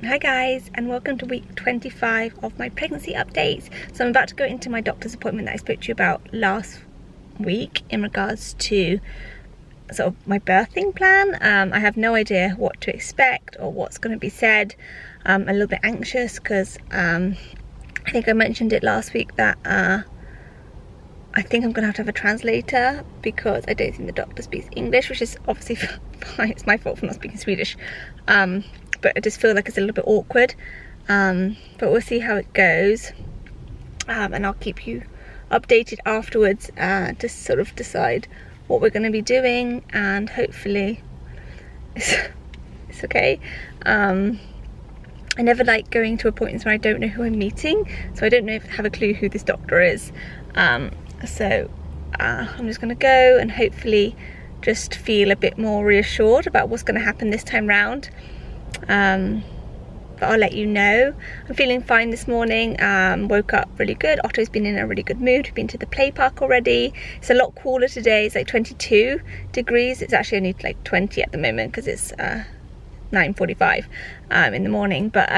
Hi guys, and welcome to week 25 of my pregnancy updates. So I'm about to go into my doctor's appointment that I spoke to you about last week in regards to sort of my birthing plan. I have no idea what to expect or what's going to be said. I'm a little bit anxious because I think I mentioned it last week that I think I'm going to have a translator because I don't think the doctor speaks English, which is obviously fine. It's my fault for not speaking Swedish. But I just feel like it's a little bit awkward. But we'll see how it goes. And I'll keep you updated afterwards to sort of decide what we're going to be doing, and hopefully it's okay. I never like going to appointments where I don't know who I'm meeting, so I don't have a clue who this doctor is. So I'm just going to go and hopefully just feel a bit more reassured about what's going to happen this time round. But I'll let you know. I'm feeling fine this morning. Woke up really good. Otto's been in a really good mood. We've been to the play park already. It's a lot cooler today. It's like 22 degrees. It's actually only like 20 at the moment because it's 9:45 in the morning, but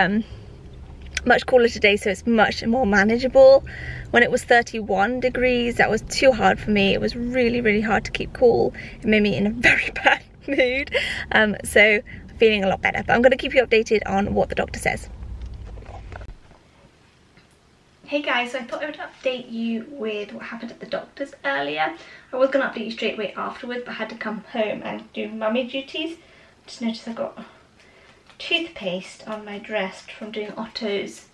much cooler today, so it's much more manageable. When it was 31 degrees, that was too hard for me. It was really hard to keep cool. It made me in a very bad mood. So I'm feeling a lot better, but I'm going to keep you updated on what the doctor says. Hey guys, so I thought I would update you with what happened at the doctor's earlier. I was going to update you straight away afterwards, but I had to come home and do mummy duties. Just noticed I got toothpaste on my dress from doing Otto's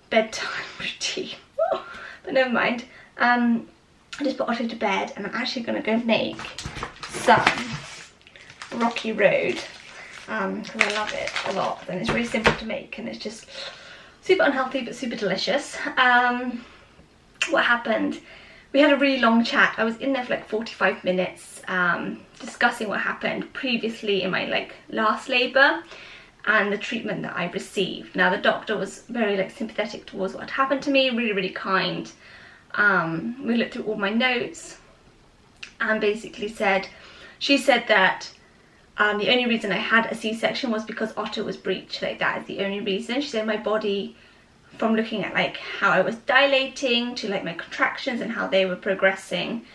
bedtime routine. But never mind. I just put Otto to bed, and I'm actually going to go make some Rocky Road because I love it a lot, and it's really simple to make, and it's just super unhealthy but super delicious. What happened? We had a really long chat. I was in there for like 45 minutes discussing what happened previously in my last labour and the treatment that I received. Now the doctor was very sympathetic towards what had happened to me, really kind. We looked through all my notes and basically she said that the only reason I had a C-section was because Otto was breech. That is the only reason. She said my body, from looking at how I was dilating to my contractions and how they were progressing,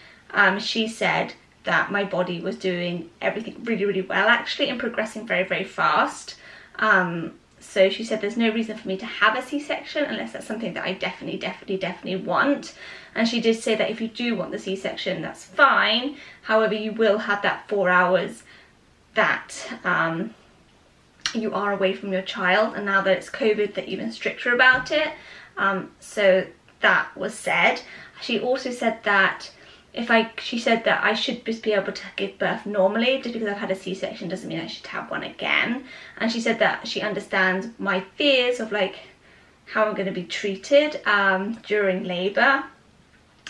she said that my body was doing everything really well actually, and progressing very fast. So she said there's no reason for me to have a C-section unless that's something that I definitely want. And she did say that if you do want the C-section, that's fine. However, you will have that 4 hours that you are away from your child, and now that it's COVID, they're even stricter about it. So that was said. She also said that she said that I should just be able to give birth normally. Just because I've had a C-section doesn't mean I should have one again. And she said that she understands my fears of how I'm going to be treated during labour.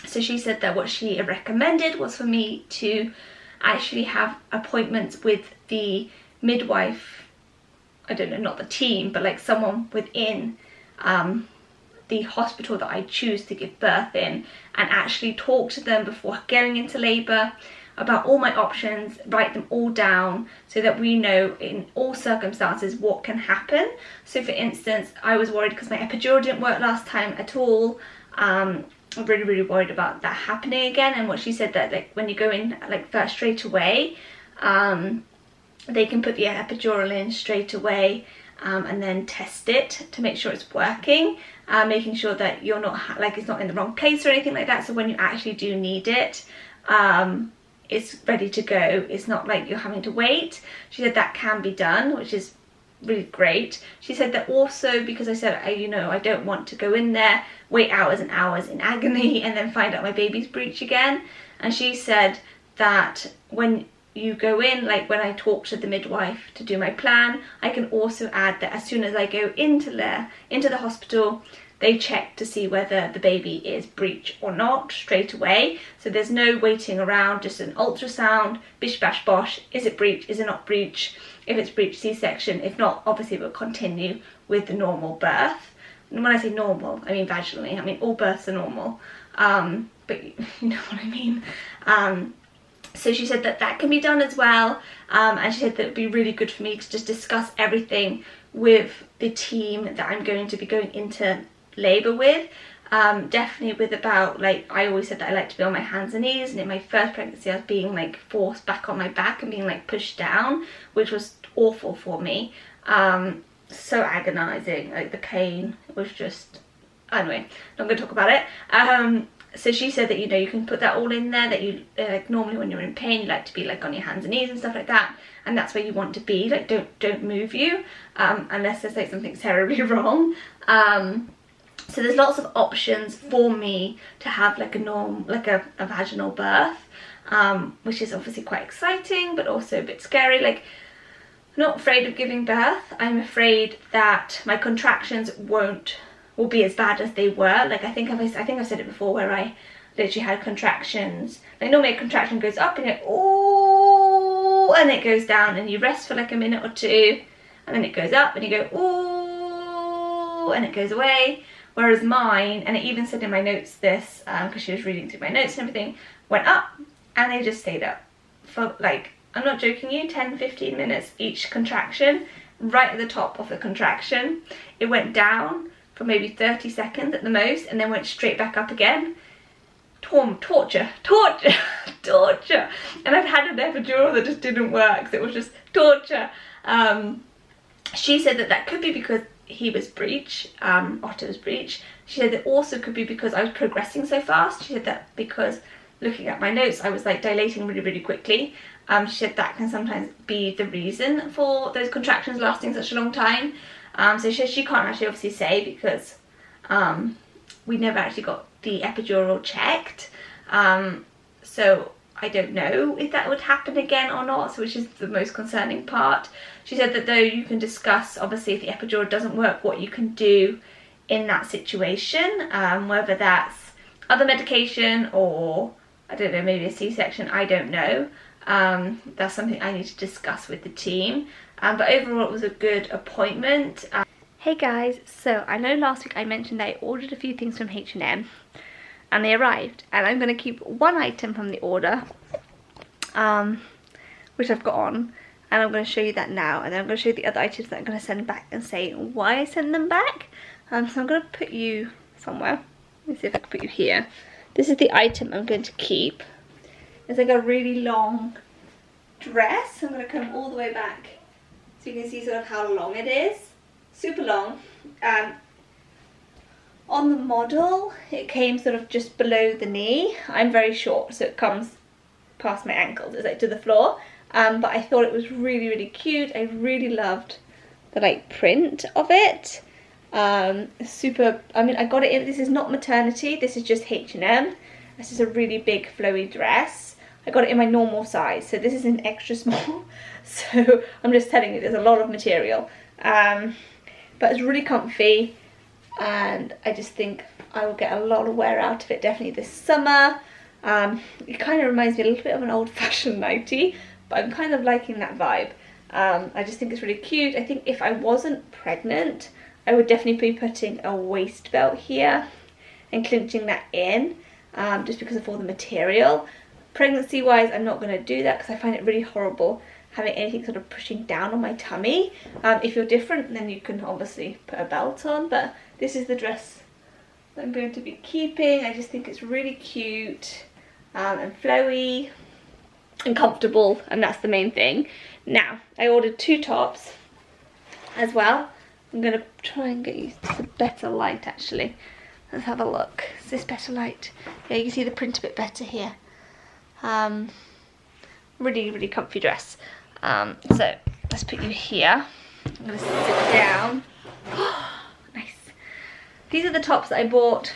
So she said that what she recommended was for me to actually have appointments with the midwife, I don't know, not the team, but someone within the hospital that I choose to give birth in, and actually talk to them before going into labour about all my options, write them all down so that we know in all circumstances what can happen. So for instance, I was worried because my epidural didn't work last time at all. I'm really worried about that happening again. And what she said that when you go in first straight away, they can put the epidural in straight away and then test it to make sure it's working, making sure that you're not it's not in the wrong place or anything like that. So when you actually do need it, it's ready to go. It's not like you're having to wait. She said that can be done, which is really great. She said that also because I said I don't want to go in there, wait hours and hours in agony and then find out my baby's breech again. And she said that when you go in, when I talk to the midwife to do my plan, I can also add that as soon as I go into the hospital, they check to see whether the baby is breech or not straight away. So there's no waiting around, just an ultrasound, bish bash bosh, is it breech, is it not breech? If it's breech, C-section. If not, obviously we'll continue with the normal birth. And when I say normal, I mean vaginally. I mean all births are normal, but you know what I mean. So she said that that can be done as well, and she said that it would be really good for me to just discuss everything with the team that I'm going to be going into labour with. Definitely with about, like, I always said that I like to be on my hands and knees, and in my first pregnancy I was being like forced back on my back and being like pushed down, which was awful for me. So agonizing, like the pain was just, anyway, not going to talk about it. So she said that, you know, you can put that all in there, that you like normally when you're in pain you like to be like on your hands and knees and stuff like that, and that's where you want to be, like don't move you unless there's like something terribly wrong. So there's lots of options for me to have like a vaginal birth, which is obviously quite exciting but also a bit scary. Like, I'm not afraid of giving birth. I'm afraid that my contractions will be as bad as they were. Like, I think I've said it before, where I literally had contractions. Like, normally a contraction goes up and it ooh, and it goes down, and you rest for like a minute or two, and then it goes up and you go ooh, and it goes away. Whereas mine, and it even said in my notes this, because she was reading through my notes and everything, went up and they just stayed up for, like, I'm not joking you, 10-15 minutes each contraction. Right at the top of the contraction, it went down for maybe 30 seconds at the most, and then went straight back up again. Torture. And I've had an epidural that just didn't work, so it was just torture. She said that could be because he was breech, Otto was breech. She said that also could be because I was progressing so fast. She said that because looking at my notes, I was like dilating really, really quickly. She said that can sometimes be the reason for those contractions lasting such a long time. So she can't actually obviously say, because we never actually got the epidural checked. So I don't know if that would happen again or not, so which is the most concerning part. She said that though you can discuss, obviously, if the epidural doesn't work, what you can do in that situation, whether that's other medication or, I don't know, maybe a C-section, I don't know. That's something I need to discuss with the team. But overall it was a good appointment. Hey guys, so I know last week I mentioned I ordered a few things from H&M and they arrived, and I'm going to keep one item from the order, which I've got on, and I'm going to show you that now, and then I'm going to show you the other items that I'm going to send back and say why I sent them back. So I'm going to put you somewhere. Let me see if I can put you here. This is the item I'm going to keep. It's like a really long dress. I'm going to come all the way back so you can see sort of how long it is. Super long. On the model, it came sort of just below the knee. I'm very short, so it comes past my ankles. It's like to the floor. But I thought it was really, really cute. I really loved the like print of it. Super, I mean, I got it in, this is not maternity, this is just H&M. This is a really big flowy dress. I got it in my normal size, so this is an extra small. So I'm just telling you, there's a lot of material. But it's really comfy, and I just think I will get a lot of wear out of it definitely this summer. It kind of reminds me a little bit of an old-fashioned nightie, but I'm kind of liking that vibe. I just think it's really cute. I think if I wasn't pregnant, I would definitely be putting a waist belt here and clinching that in, just because of all the material. Pregnancy wise, I'm not going to do that because I find it really horrible having anything sort of pushing down on my tummy. If you're different, then you can obviously put a belt on, but this is the dress that I'm going to be keeping. I just think it's really cute and flowy and comfortable, and that's the main thing. Now, I ordered 2 tops as well. I'm going to try and get you to better light actually. Let's have a look. Is this better light? Yeah, you can see the print a bit better here. Really, really comfy dress. So let's put you here. I'm going to sit down. Nice. These are the tops that I bought.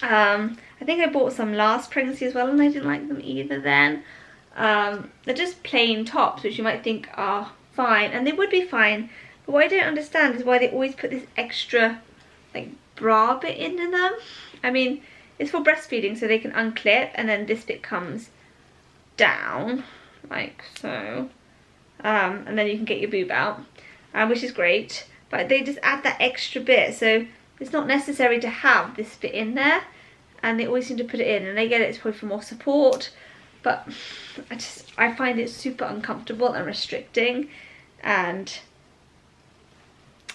I think I bought some last pregnancy as well, and I didn't like them either then. They're just plain tops, which you might think are fine, and they would be fine. But what I don't understand is why they always put this extra like bra bit into them. I mean, it's for breastfeeding, so they can unclip, and then this bit comes down like so, and then you can get your boob out, which is great. But they just add that extra bit, so it's not necessary to have this bit in there, and they always seem to put it in, and I get it's probably for more support, but I find it super uncomfortable and restricting, and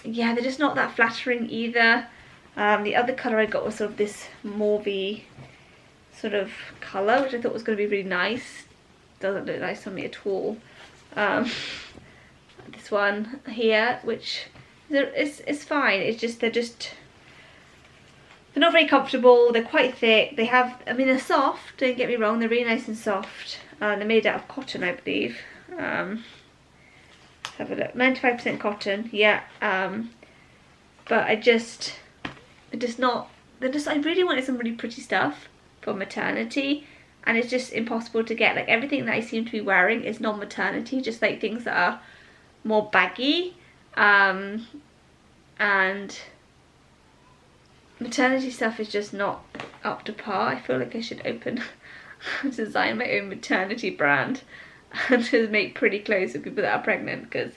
yeah, they're just not that flattering either. The other colour I got was sort of this mauvey sort of colour, which I thought was going to be really nice. Doesn't look nice on me at all. This one here, which is fine. It's just they're not very comfortable. They're quite thick. They have, I mean, they're soft. Don't get me wrong. They're really nice and soft. They're made out of cotton, I believe. Let's have a look. 95% cotton. Yeah. But I really wanted some really pretty stuff for maternity, and it's just impossible to get. Like, everything that I seem to be wearing is non-maternity, just like things that are more baggy, and maternity stuff is just not up to par. I feel like I should design my own maternity brand and just make pretty clothes for people that are pregnant, because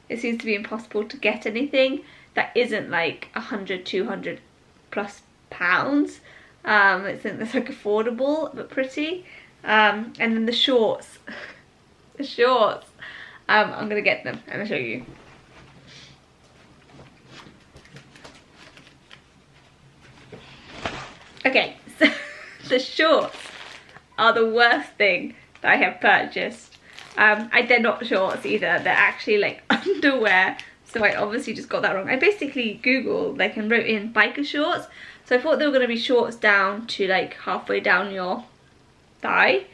it seems to be impossible to get anything that isn't like 100, 200 plus pounds. I think that's like affordable but pretty. And then the shorts, I'm gonna get them and I'll show you. Okay, so the shorts are the worst thing that I have purchased. They're not shorts either, they're actually like underwear. So I obviously just got that wrong. I basically googled like and wrote in biker shorts. So I thought they were going to be shorts down to like halfway down your thigh,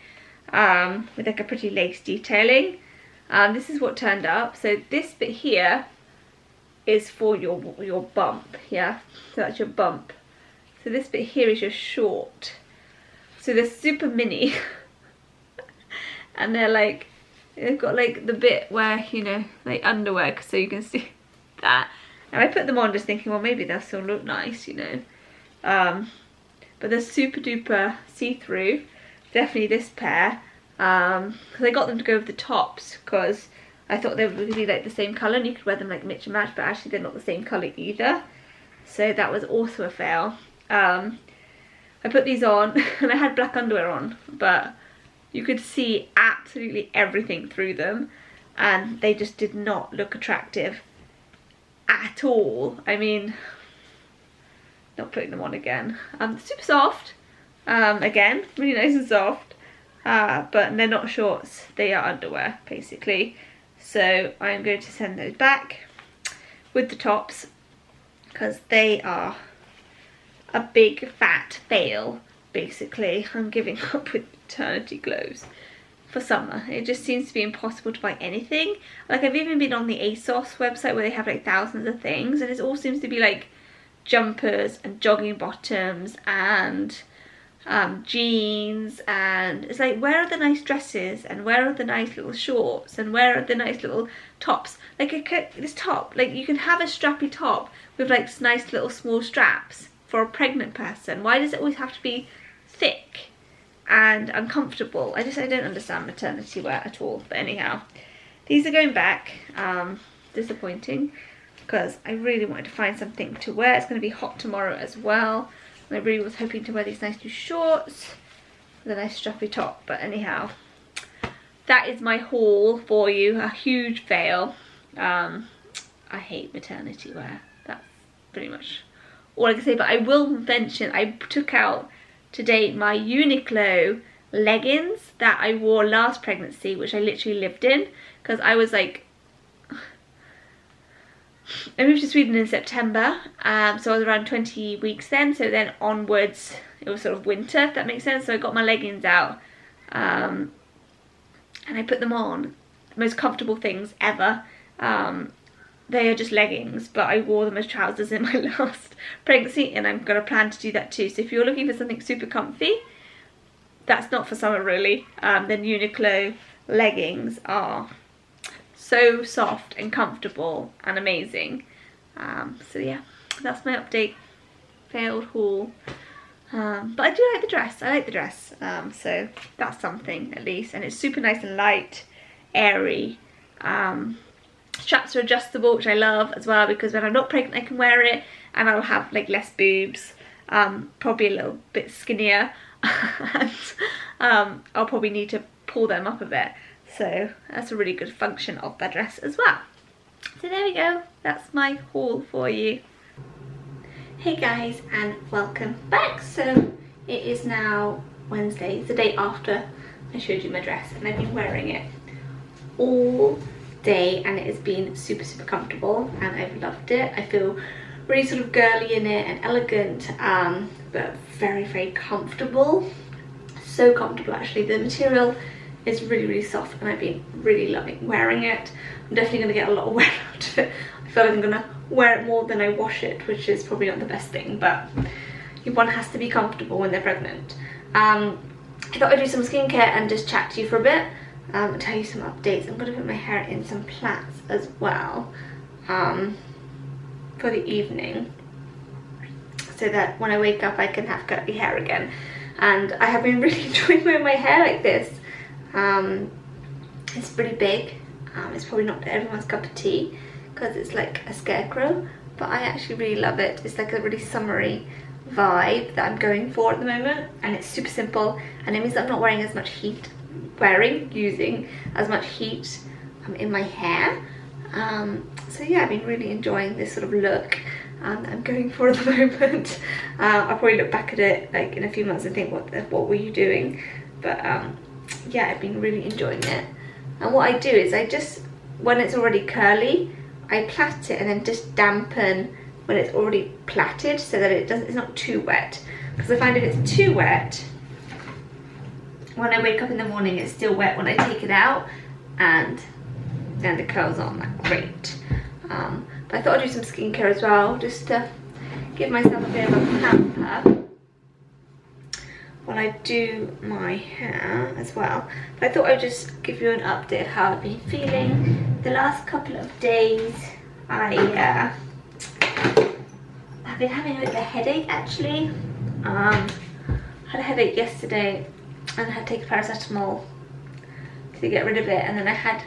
with like a pretty lace detailing. This is what turned up. So this bit here is for your bump, yeah? So that's your bump. So this bit here is your short. So they're super mini. And they're like, they've got like the bit where, you know, like underwear, so you can see that. And I put them on just thinking, well, maybe they'll still look nice, you know. But they're super duper see-through. Definitely this pair. Because I got them to go with the tops, because I thought they would be like the same colour and you could wear them like mix and match, but actually they're not the same colour either. So that was also a fail. I put these on and I had black underwear on, but you could see absolutely everything through them and they just did not look attractive at all. I mean, not putting them on again. Super soft, again, really nice and soft, but they're not shorts, they are underwear basically. So I'm going to send those back with the tops because they are a big fat fail basically. I'm giving up with maternity clothes for summer. It just seems to be impossible to buy anything. Like, I've even been on the ASOS website where they have like thousands of things, and it all seems to be like jumpers and jogging bottoms and jeans, and it's like, where are the nice dresses and where are the nice little shorts and where are the nice little tops? Like, this top, like, you can have a strappy top with like nice little small straps for a pregnant person. Why does it always have to be thick and uncomfortable? I don't understand maternity wear at all. But anyhow, these are going back. Disappointing, because I really wanted to find something to wear. It's going to be hot tomorrow as well, and I really was hoping to wear these nice new shorts with a nice strappy top. But anyhow, that is my haul for you. A huge fail. I hate maternity wear. That's pretty much all I can say. But I will mention, I took out today my Uniqlo leggings that I wore last pregnancy, which I literally lived in, because I was like, I moved to Sweden in September, so I was around 20 weeks then, so then onwards it was sort of winter, if that makes sense. So I got my leggings out, and I put them on. Most comfortable things ever. They are just leggings, but I wore them as trousers in my last pregnancy, and I'm going to plan to do that too. So if you're looking for something super comfy, that's not for summer really, then Uniqlo leggings are so soft and comfortable and amazing. So yeah, that's my update, failed haul. But I do like the dress, I like the dress, so that's something at least. And it's super nice and light, airy. Straps are adjustable, which I love as well, because when I'm not pregnant I can wear it and I'll have like less boobs, probably a little bit skinnier, and I'll probably need to pull them up a bit. So that's a really good function of that dress as well. So there we go, that's my haul for you. Hey guys, and welcome back. So it is now Wednesday, it's the day after I showed you my dress, and I've been wearing it all day and it has been super comfortable and I've loved it. I feel really sort of girly in it and elegant, but very comfortable. So comfortable actually. The material is really soft and I've been really loving wearing it. I'm definitely going to get a lot of wear out of it. I feel like I'm going to wear it more than I wash it, which is probably not the best thing, but one has to be comfortable when they're pregnant. I thought I'd do some skincare and just chat to you for a bit, and tell you some updates. I'm going to put my hair in some plaits as well for the evening, so that when I wake up I can have curly hair again. And I have been really enjoying wearing my hair like this. It's pretty big. It's probably not everyone's cup of tea because it's like a scarecrow, but I actually really love it. It's like a really summery vibe that I'm going for at the moment, and it's super simple, and it means that I'm not wearing as much heat, using as much heat in my hair. So yeah, I've been really enjoying this sort of look I'm going for at the moment. I'll probably look back at it like in a few months and think, what were you doing? But yeah, I've been really enjoying it. And what I do is I just, when it's already curly, I plait it and then just dampen when it's already plaited, so that it's not too wet. Because I find if it's too wet, when I wake up in the morning it's still wet when I take it out, and then the curls aren't that great. But I thought I'd do some skincare as well, just to give myself a bit of a pamper when I do my hair as well. But I thought I'd just give you an update of how I've been feeling. The last couple of days I've been having a bit of a headache actually. I had a headache yesterday and I had to take paracetamol to get rid of it, and then I had,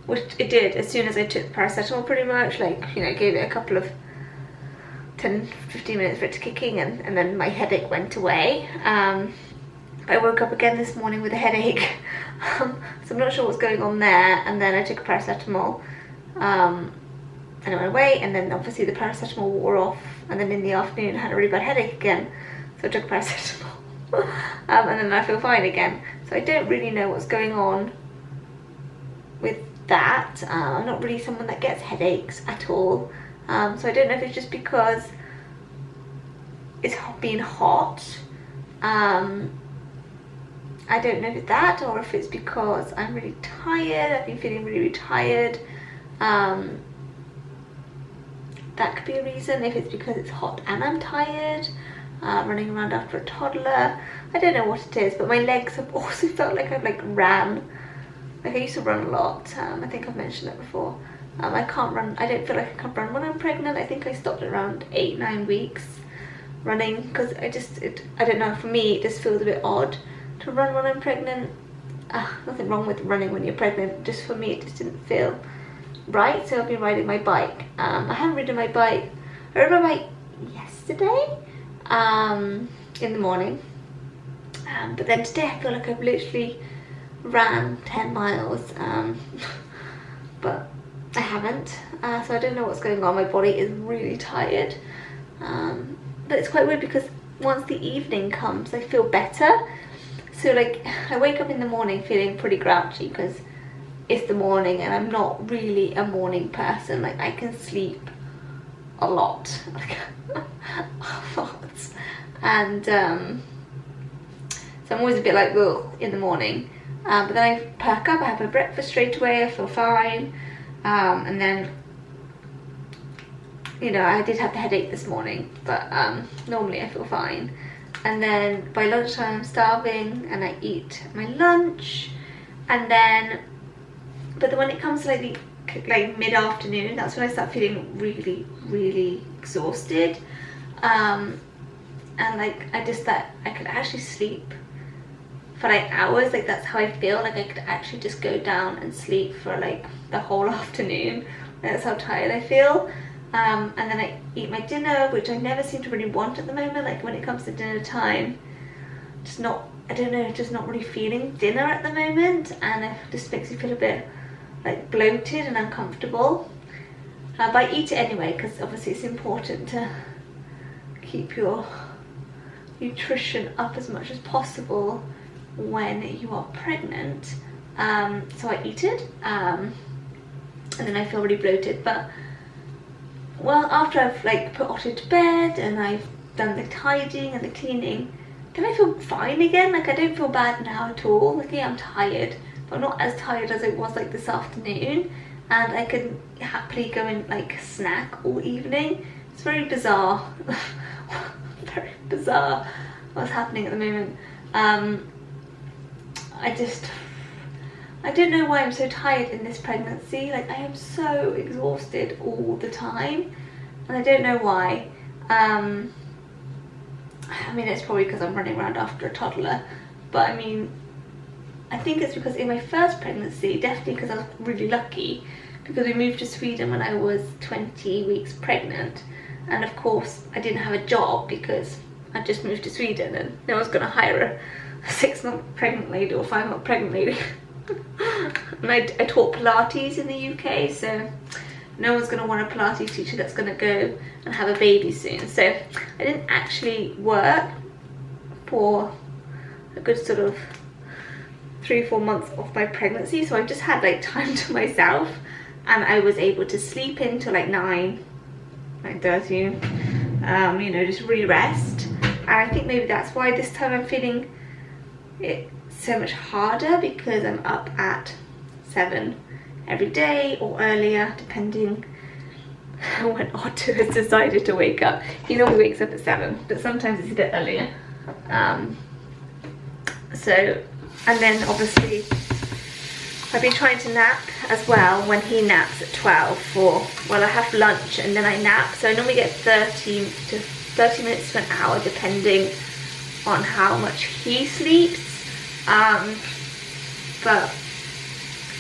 which it did as soon as I took the paracetamol pretty much, like, you know, gave it a couple of 10-15 minutes for it to kick in, and then my headache went away. I woke up again this morning with a headache, so I'm not sure what's going on there, and then I took a paracetamol and it went away, and then obviously the paracetamol wore off, and then in the afternoon I had a really bad headache again, so I took paracetamol and then I feel fine again. So I don't really know what's going on with that. I'm not really someone that gets headaches at all, so I don't know if it's just because it's been hot. I don't know if it's that, or if it's because I'm really tired. I've been feeling really tired. That could be a reason, if it's because it's hot and I'm tired, running around after a toddler. I don't know what it is, but my legs have also felt like I've like ran. Like I used to run a lot. I think I've mentioned that before. I can't run. I don't feel like I can run when I'm pregnant. I think I stopped at around 8-9 weeks running, because I don't know, for me it just feels a bit odd to run when I'm pregnant. Nothing wrong with running when you're pregnant, just for me it just didn't feel right. So I've been riding my bike. I haven't ridden my bike. I rode my bike yesterday in the morning, but then today I feel like I've literally ran 10 miles, but I haven't, so I don't know what's going on. My body is really tired, but it's quite weird because once the evening comes I feel better. So like I wake up in the morning feeling pretty grouchy because it's the morning and I'm not really a morning person. Like I can sleep a lot, like a lot, and so I'm always a bit like, ugh, in the morning. But then I perk up, I have my breakfast straight away, I feel fine, and then, you know, I did have the headache this morning, but normally I feel fine. And then by lunchtime I'm starving and I eat my lunch, and then, but then when it comes to like mid-afternoon, that's when I start feeling really exhausted, and like I just thought I could actually sleep for like hours. Like that's how I feel, like I could actually just go down and sleep for like the whole afternoon. That's how tired I feel. And then I eat my dinner, which I never seem to really want at the moment. Like when it comes to dinner time, just not, I don't know, just not really feeling dinner at the moment, and it just makes me feel a bit like bloated and uncomfortable. but I eat it anyway because obviously it's important to keep your nutrition up as much as possible when you are pregnant. So I eat it, and then I feel really bloated. But well, after I've like put Otto to bed and I've done the tidying and the cleaning, then I feel fine again. Like I don't feel bad now at all. Like yeah, I'm tired, but not as tired as I was like this afternoon, and I can happily go and like snack all evening. It's very bizarre. Very bizarre what's happening at the moment. I don't know why I'm so tired in this pregnancy. Like I am so exhausted all the time, and I don't know why. I mean, it's probably because I'm running around after a toddler, but I mean, I think it's because in my first pregnancy, definitely because I was really lucky, because we moved to Sweden when I was 20 weeks pregnant, and of course I didn't have a job because I just moved to Sweden and no one's going to hire a 6-month pregnant lady or 5-month pregnant lady. And I taught Pilates in the UK, so no one's going to want a Pilates teacher that's going to go and have a baby soon. So I didn't actually work for a good sort of 3-4 months of my pregnancy, so I just had like time to myself, and I was able to sleep in till like 9:30, you know, just really rest. And I think maybe that's why this time I'm feeling it so much harder, because I'm up at 7 every day or earlier, depending when Otto has decided to wake up. He normally wakes up at 7, but sometimes it's a bit earlier. And then obviously I've been trying to nap as well when he naps at 12 for, well, I have lunch and then I nap, so I normally get 30 minutes to an hour depending on how much he sleeps. But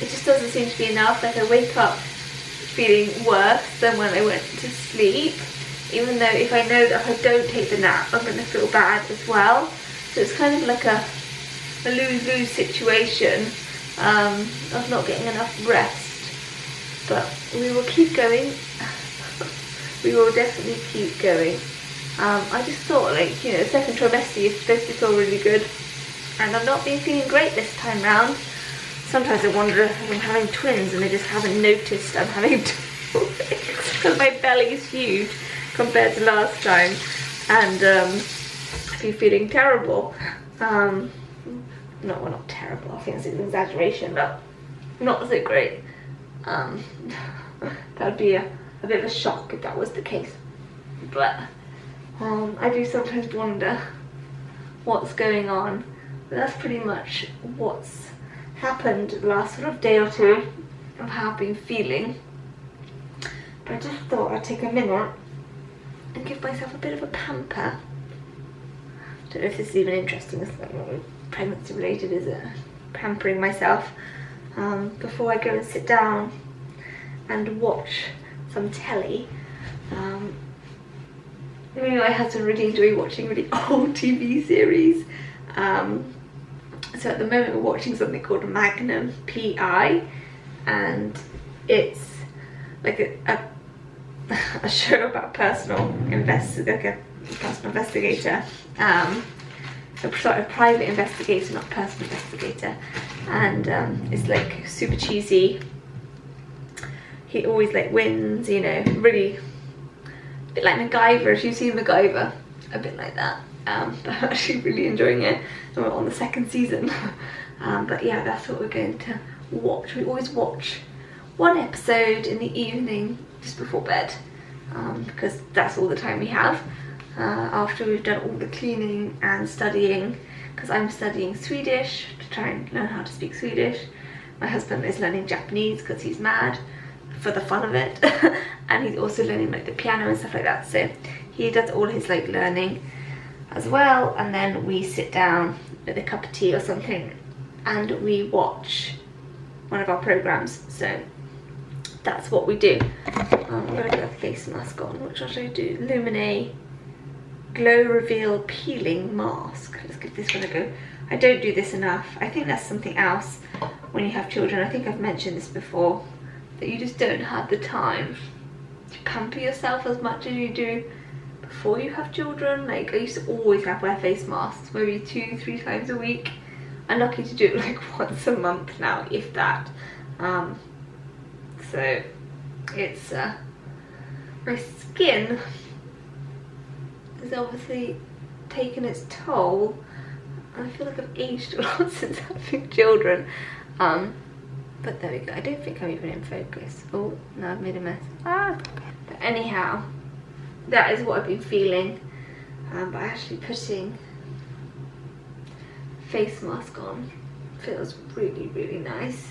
it just doesn't seem to be enough. Like I wake up feeling worse than when I went to sleep, even though if I know that if I don't take the nap I'm going to feel bad as well. So it's kind of like a lose-lose situation of not getting enough rest. But we will keep going. We will definitely keep going. I just thought, like, you know, second trimester you're supposed to feel really good, and I've not been feeling great this time round. Sometimes I wonder if I'm having twins and I just haven't noticed I'm having twins, because my belly's huge compared to last time, and I've been feeling terrible. Not terrible, I think it's an exaggeration, but not so great. That'd be a bit of a shock if that was the case. But I do sometimes wonder what's going on. But that's pretty much what's happened the last sort of day or two of how I've been feeling. But I just thought I'd take a minute and give myself a bit of a pamper. I don't know if this is even interesting. It's not really pregnancy related, is it? Pampering myself before I go and sit down and watch some telly. Me and my husband really enjoy watching really old TV series. So at the moment we're watching something called Magnum P.I. and it's like a show about personal investigator. A private investigator, not personal investigator, and it's like super cheesy. He always like wins, you know, really a bit like MacGyver. If you've seen MacGyver, a bit like that. But I'm actually really enjoying it, and we're on the 2nd season. But yeah, that's what we're going to watch. We always watch one episode in the evening just before bed, because that's all the time we have. After we've done all the cleaning and studying, because I'm studying Swedish to try and learn how to speak Swedish. My husband is learning Japanese because he's mad for the fun of it, and he's also learning like the piano and stuff like that, so he does all his like learning as well, and then we sit down with a cup of tea or something and we watch one of our programs. So that's what we do. I'm gonna get a face mask on. Which one should I do? Lumine Glow Reveal Peeling Mask. Let's give this one a go. I don't do this enough. I think that's something else when you have children. I think I've mentioned this before, that you just don't have the time pamper yourself as much as you do before you have children. Like I used to always have to wear face masks, maybe 2-3 times a week. I'm lucky to do it like once a month now, if that. So it's my skin has obviously taken its toll. I feel like I've aged a lot since having children. But there we go. I don't think I'm even in focus. Oh, no, I've made a mess. But anyhow, that is what I've been feeling. But actually putting face mask on feels really, really nice.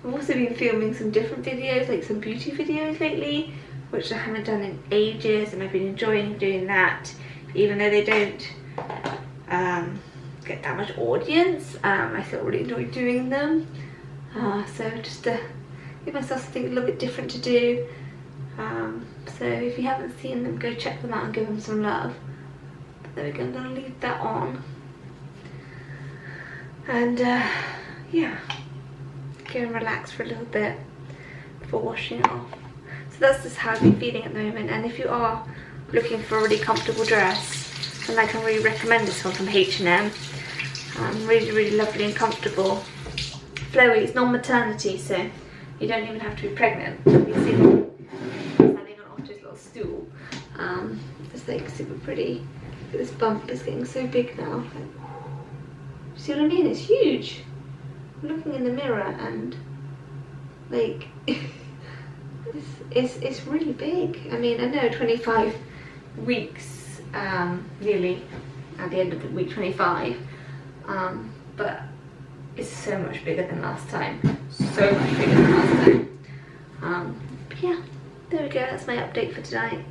I've also been filming some different videos, like some beauty videos lately, which I haven't done in ages, and I've been enjoying doing that, even though they don't get that much audience. I still really enjoy doing them. So just to give myself something a little bit different to do. So if you haven't seen them, go check them out and give them some love. But there we go, I'm gonna leave that on. And yeah, go and relax for a little bit before washing it off. So that's just how I've been feeling at the moment. And if you are looking for a really comfortable dress, then I can really recommend this one from H&M. Really, really lovely and comfortable. Flowy, it's non-maternity, so you don't even have to be pregnant. You see me standing on Otto's little stool. It's like super pretty. Look at this bump, it's getting so big now. See what I mean? It's huge. I'm looking in the mirror and like it's really big. I mean, I know 25 weeks nearly at the end of the week 25, but it's so much bigger than last time. So much bigger than last time. But yeah, there we go. That's my update for tonight.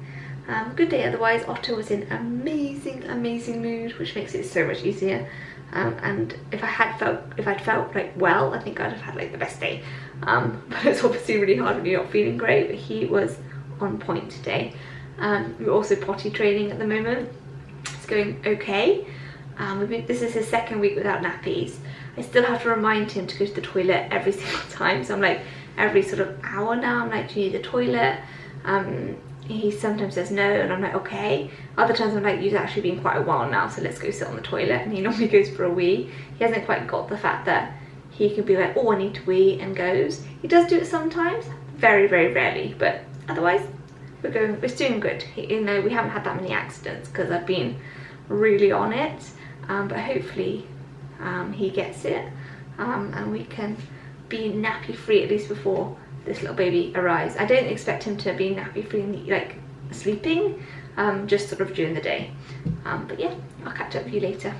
Good day otherwise. Otto was in amazing, amazing mood, which makes it so much easier. And if I'd felt like well, I think I'd have had like the best day. But it's obviously really hard when you're not feeling great. But he was on point today. We're also potty training at the moment. It's going okay. This is his second week without nappies. I still have to remind him to go to the toilet every single time. So I'm like every sort of hour now. I'm like, do you need the toilet? He sometimes says no, and I'm like, okay. Other times I'm like, you've actually been quite a while now, so let's go sit on the toilet. And he normally goes for a wee. He hasn't quite got the fact that he can be like, oh, I need to wee, and goes. He does do it sometimes, very, very rarely, but otherwise it's doing good. You know, we haven't had that many accidents because I've been really on it, but hopefully he gets it, and we can be nappy free at least before this little baby arrives. I don't expect him to be nappy free, like sleeping, just sort of during the day. But yeah, I'll catch up with you later.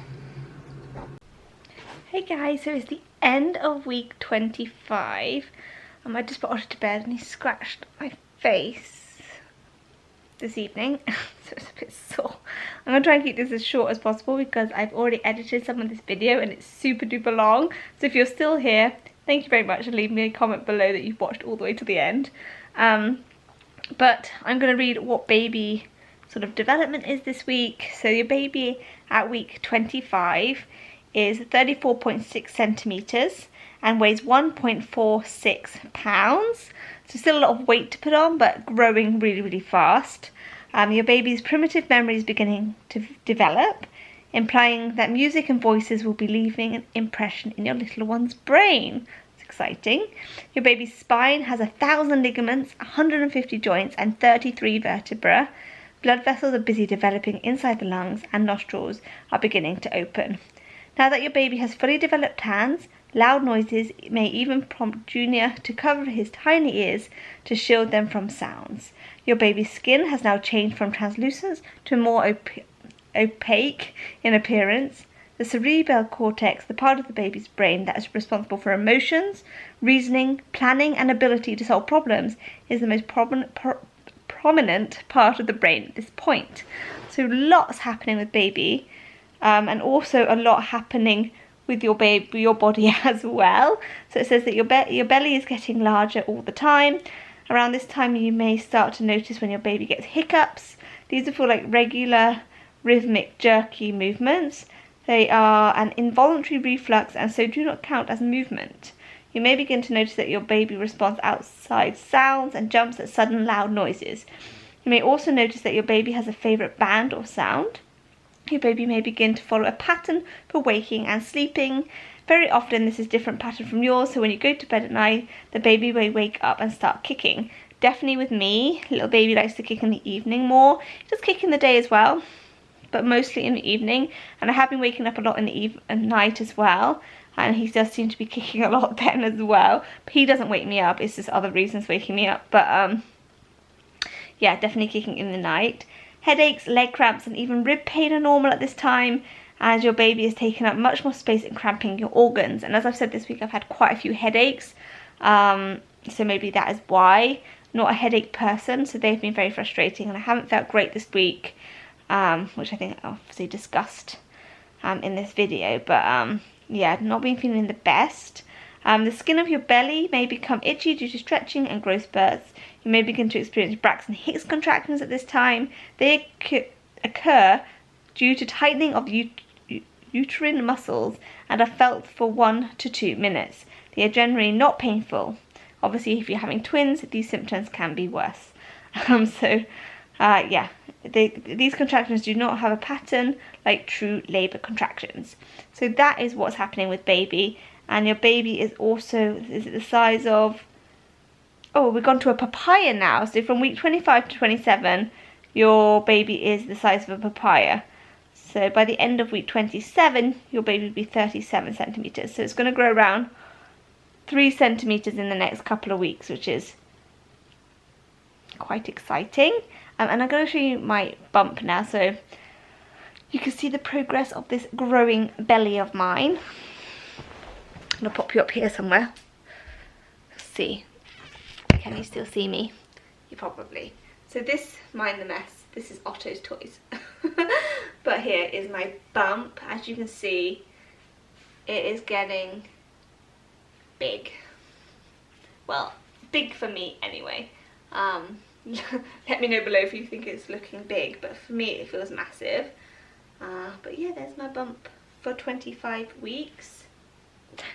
Hey guys, so it's the end of week 25. I just put Otto to bed and he scratched my face this evening, so it's a bit sore. I'm gonna try and keep this as short as possible because I've already edited some of this video and it's super duper long. So if you're still here, thank you very much, and leave me a comment below that you've watched all the way to the end. But I'm going to read what baby sort of development is this week. So your baby at week 25 is 34.6 centimetres and weighs 1.46 pounds. So still a lot of weight to put on, but growing really, really fast. Your baby's primitive memory is beginning to develop, implying that music and voices will be leaving an impression in your little one's brain. It's exciting. Your baby's spine has 1,000 ligaments, 150 joints and 33 vertebrae. Blood vessels are busy developing inside the lungs and nostrils are beginning to open. Now that your baby has fully developed hands, loud noises may even prompt Junior to cover his tiny ears to shield them from sounds. Your baby's skin has now changed from translucent to more opaque in appearance. The cerebral cortex, the part of the baby's brain that is responsible for emotions, reasoning, planning and ability to solve problems, is the most prominent part of the brain at this point. So lots happening with baby, and also a lot happening with your body as well. So it says that your belly is getting larger all the time. Around this time you may start to notice when your baby gets hiccups. These are for like regular rhythmic jerky movements. They are an involuntary reflux and so do not count as movement. You may begin to notice that your baby responds outside sounds and jumps at sudden loud noises. You may also notice that your baby has a favourite band or sound. Your baby may begin to follow a pattern for waking and sleeping. Very often this is a different pattern from yours, so when you go to bed at night, the baby may wake up and start kicking. Definitely with me, little baby likes to kick in the evening more. He does kick in the day as well, but mostly in the evening. And I have been waking up a lot in the night as well, and he does seem to be kicking a lot then as well. But he doesn't wake me up, it's just other reasons waking me up. But yeah, definitely kicking in the night. Headaches, leg cramps, and even rib pain are normal at this time, as your baby is taking up much more space and cramping your organs. And as I've said this week, I've had quite a few headaches, so maybe that is why. Not a headache person, so they've been very frustrating, and I haven't felt great this week, which I think I obviously discussed in this video. But yeah, not been feeling the best. The skin of your belly may become itchy due to stretching and growth spurts. You may begin to experience Braxton Hicks contractions at this time. They occur due to tightening of uterine muscles and are felt for 1 to 2 minutes. They are generally not painful. Obviously, if you're having twins, these symptoms can be worse. Yeah, these contractions do not have a pattern like true labour contractions. So that is what's happening with baby. And your baby is also, is it the size of, oh, we've gone to a papaya now. So from week 25 to 27, your baby is the size of a papaya. So by the end of week 27, your baby will be 37 centimetres. So it's going to grow around 3 centimetres in the next couple of weeks, which is quite exciting. And I'm going to show you my bump now, so you can see the progress of this growing belly of mine. I'm going to pop you up here somewhere. Let's see. Can you still see me? You probably. So this, mind the mess, this is Otto's toys. But here is my bump. As you can see, it is getting big. Well, big for me anyway. Let me know below if you think it's looking big, but for me it feels massive. But yeah, there's my bump for 25 weeks.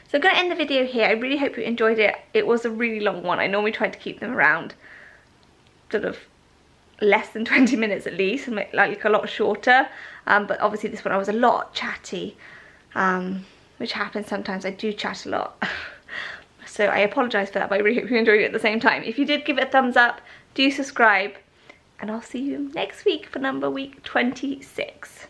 So I'm going to end the video here. I really hope you enjoyed it. It was a really long one. I normally try to keep them around sort of less than 20 minutes at least, and like a lot shorter. But obviously this one I was a lot chatty, which happens sometimes. I do chat a lot. So I apologise for that, but I really hope you enjoyed it at the same time. If you did, give it a thumbs up, do subscribe, and I'll see you next week for week 26.